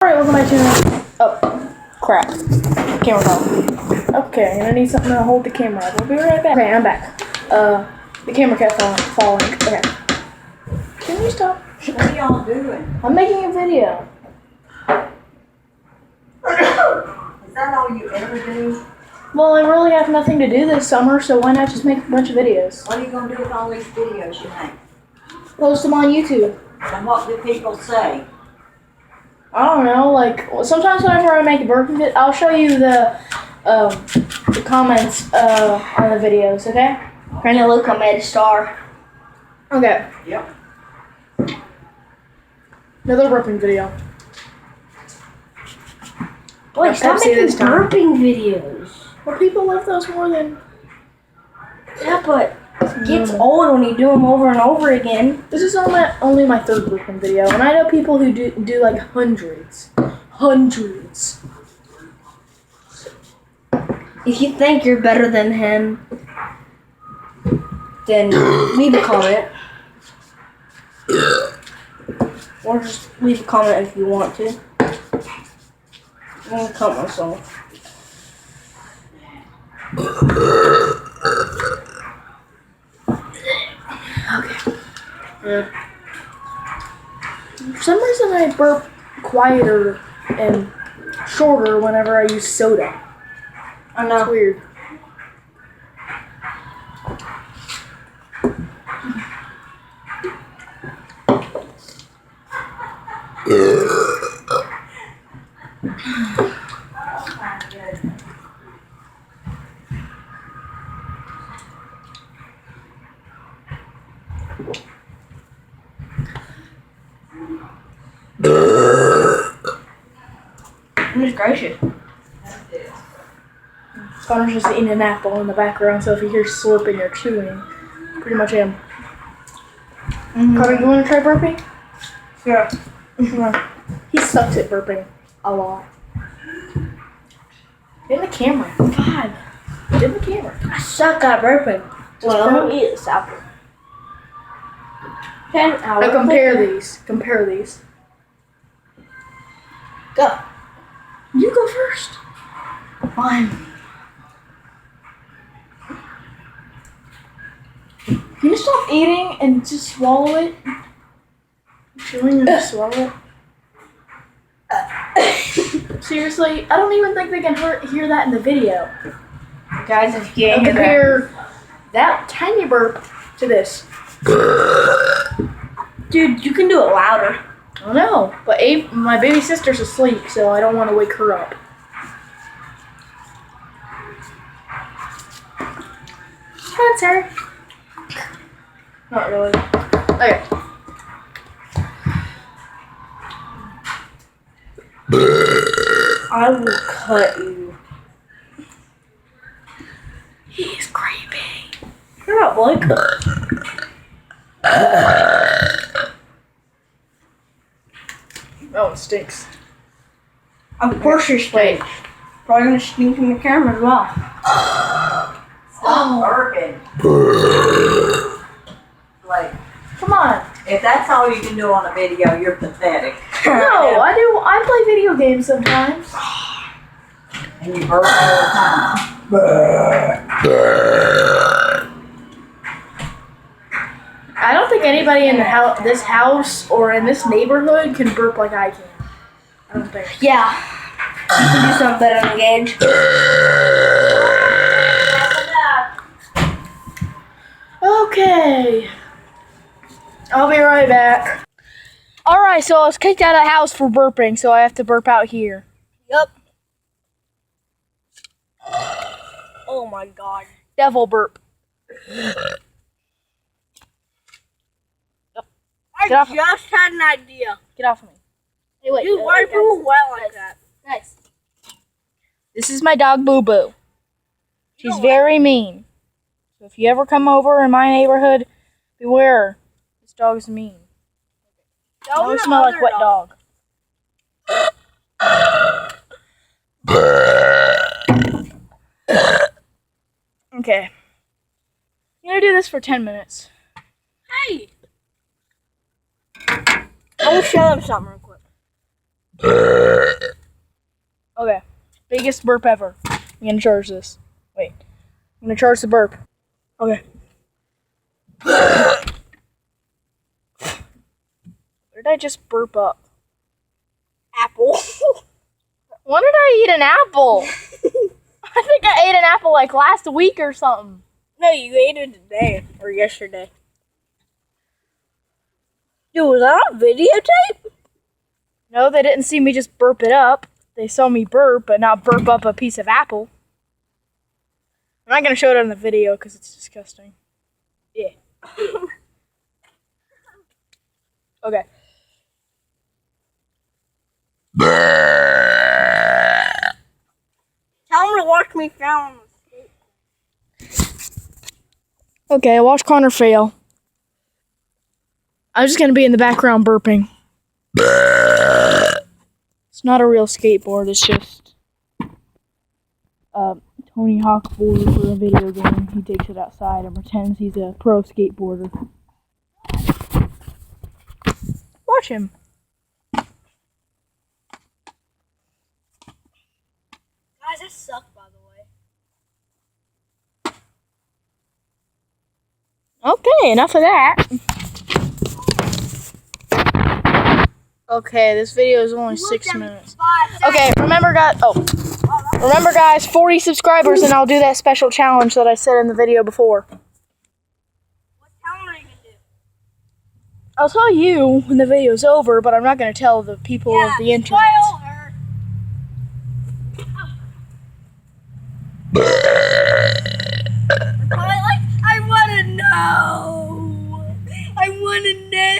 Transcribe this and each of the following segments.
Alright, welcome back to oh crap. Camera fell. Okay, I'm gonna need something to hold the camera up. We'll be right back. Okay, I'm back. The camera kept falling. Okay. Can you stop? What are y'all doing? I'm making a video. Is that all you ever do? Well, I really have nothing to do this summer, so why not just make a bunch of videos? What are you going to do with all these videos you make? Post them on YouTube. And what do people say? I don't know, like, sometimes whenever I make a burping video, I'll show you the comments on the videos, okay? Trying to look, I made a star. Okay. Yep. Another burping video. Wait, stop Pepsi making this time. burping videos. Well, people love those more than... Yeah, but it gets old when you do them over and over again. This is only my third burping video, and I know people who do like hundreds. Hundreds. If you think you're better than him, then leave a comment. Or just leave a comment if you want to. I'm gonna cut myself. Okay. Yeah. For some reason, I burp quieter and shorter whenever I use soda. I know. It's weird. Goodness gracious. Connor's just eating an apple in the background, so if you hear slurping or chewing, pretty much him. Connor, you want to try burping? Yeah. He sucks at burping a lot. Get in the camera. God. Get in the camera. I suck at burping. Well, I don't eat this apple. 10 hours. Now compare these. Compare these. Go. You go first. Fine. Can you stop eating and just swallow it? Chewing and just swallow it? Seriously, I don't even think they can hear that in the video. Guys, if you Now can't hear compare that tiny burp to this. dude, you can do it louder. I don't know, but my baby sister's asleep, so I don't want to wake her up. Come on, Sarah. Not really. Okay. I will cut you. He's creepy. You're not Blake. Oh, it stinks. Of course you're straight. Probably gonna stink in the camera as well. Stop burping. Like, Come on. if that's all you can do on a video, you're pathetic. No, I play video games sometimes. And you burp all the time. I don't think anybody in this house or in this neighborhood can burp like I can. I don't think. Yeah. You can do something better than Gage. Okay. I'll be right back. Alright, so I was kicked out of the house for burping, so I have to burp out here. Yep. Oh my god. Devil burp. Get off. just had an idea. Get off of me. Hey, wait. You why do well like that? Nice. This is my dog Boo Boo. She's very mean. So if you ever come over in my neighborhood, beware. This dog is mean. It always smell like wet dog. Okay. I'm gonna do this for 10 minutes. Hey! I will show them something real quick. Biggest burp ever. I'm gonna charge this. Wait. I'm gonna charge the burp. Okay. Where did I just burp up? Apple. When did I eat an apple? I think I ate an apple like last week or something. No, you ate it today or yesterday. Dude, was that on videotape? No, they didn't see me just burp it up. They saw me burp, but not burp up a piece of apple. I'm not gonna show it on the video because it's disgusting. Yeah. Okay. Tell him to watch me fail. Okay, watch Connor fail. I'm just gonna be in the background burping. It's not a real skateboard, it's just Tony Hawk board for a video game. He takes it outside and pretends he's a pro skateboarder. Watch him. Guys, that sucked, by the way. Okay, enough of that. Okay, this video is only 6 minutes. Okay, remember guys, 40 subscribers and I'll do that special challenge that I said in the video before. What challenge are you gonna do? I'll tell you when the video's over, but I'm not going to tell the people of the internet. Spoiler! I wanna know! I wanna know!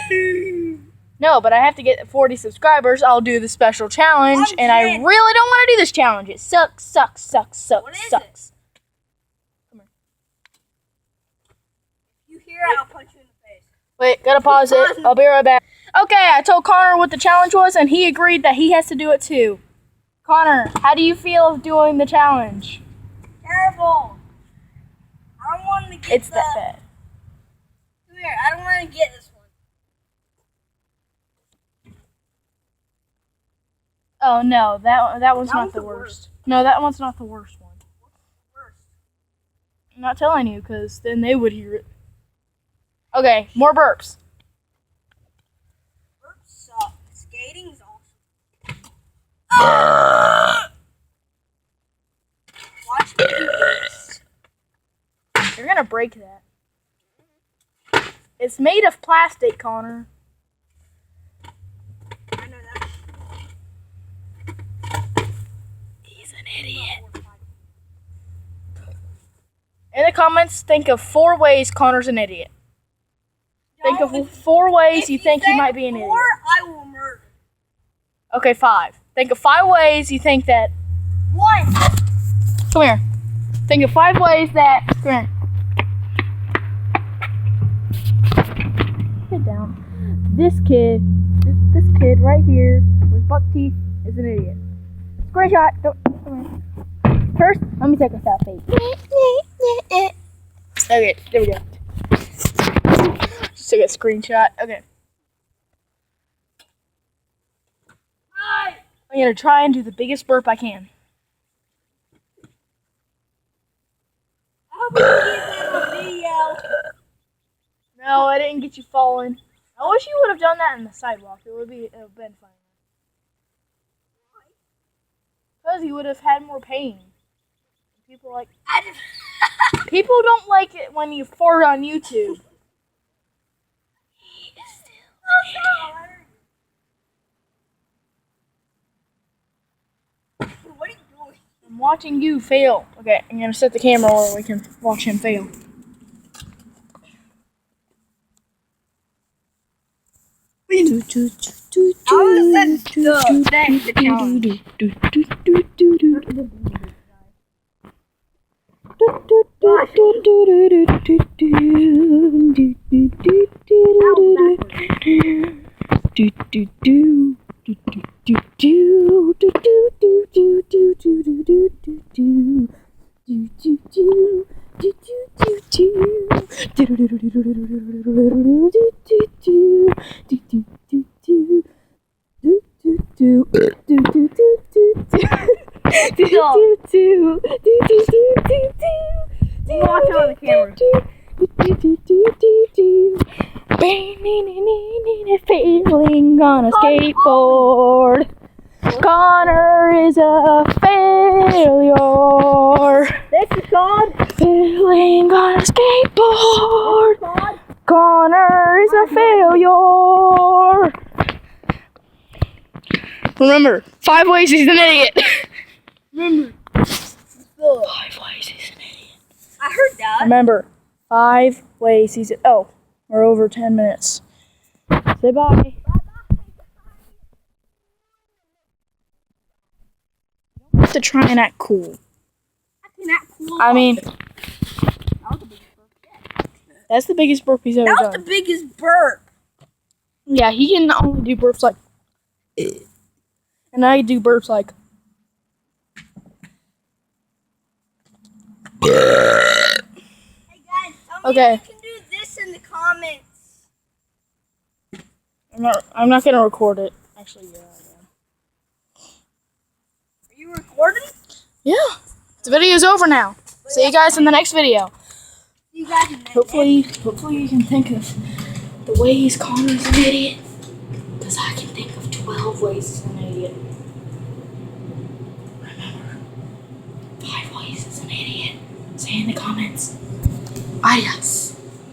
No, but I have to get 40 subscribers. I'll do the special challenge, and I really don't want to do this challenge. It sucks. What is Sucks. Come here. You hear it, I'll punch you in the face. Wait, gotta pause it. I'll be right back. Okay, I told Connor what the challenge was, and he agreed that he has to do it too. Connor, how do you feel of doing the challenge? Terrible! I don't want to get It's that bad. Come here, I don't want to get this one. Oh no, that one's not was the the worst. No, that one's not the worst one. Worst. I'm not telling you, because then they would hear it. Okay, more burps. Burps suck. Skating's awesome. Watch me do this. You're gonna break that. It's made of plastic, Connor. I know that. He's an idiot. In the comments, think of 4 ways Connor's an idiot. Think of 4 ways you think he might be an idiot. I will murder. Okay, 5. Think of 5 ways you think that. 1. Come here. Think of 5 ways that. Come here. Sit down. This kid right here with buck teeth is an idiot. Screenshot. Come here. First, let me take a selfie. Okay, there we go. Just took a screenshot. Okay. I'm gonna try and do the biggest burp I can. I hope you get that on video. No, I didn't get you falling. I wish you would have done that in the sidewalk. It would have been fun. Because you would have had more pain. People like people don't like it when you fart on YouTube. What are you doing? I'm watching you fail. Okay, I'm gonna set the camera where we can watch him fail. Watch it on the camera. Failing on a skateboard. Connor is a failure. This is called. Failing on a skateboard. Connor is a failure. Remember, 5 ways he's an idiot. Remember. 5 ways he's an idiot. I heard that. Remember, 5 ways he's an... Oh, we're over 10 minutes. Say bye. You don't have to try and act cool. I mean, that's the biggest burp he's ever That was done. the biggest burp. Yeah, he can only do burps like... And I do burps like... Hey guys, tell me Okay. if you can do this in the comments. I'm not gonna record it. Actually, yeah, I am. Are you recording? Yeah. The video's over now. See you guys in the next video. You guys in the Hopefully you can think of the ways Connor's an idiot. Because I can think of 12 ways he's an idiot. Remember, 5 ways he's an idiot. Say in the comments. Adios.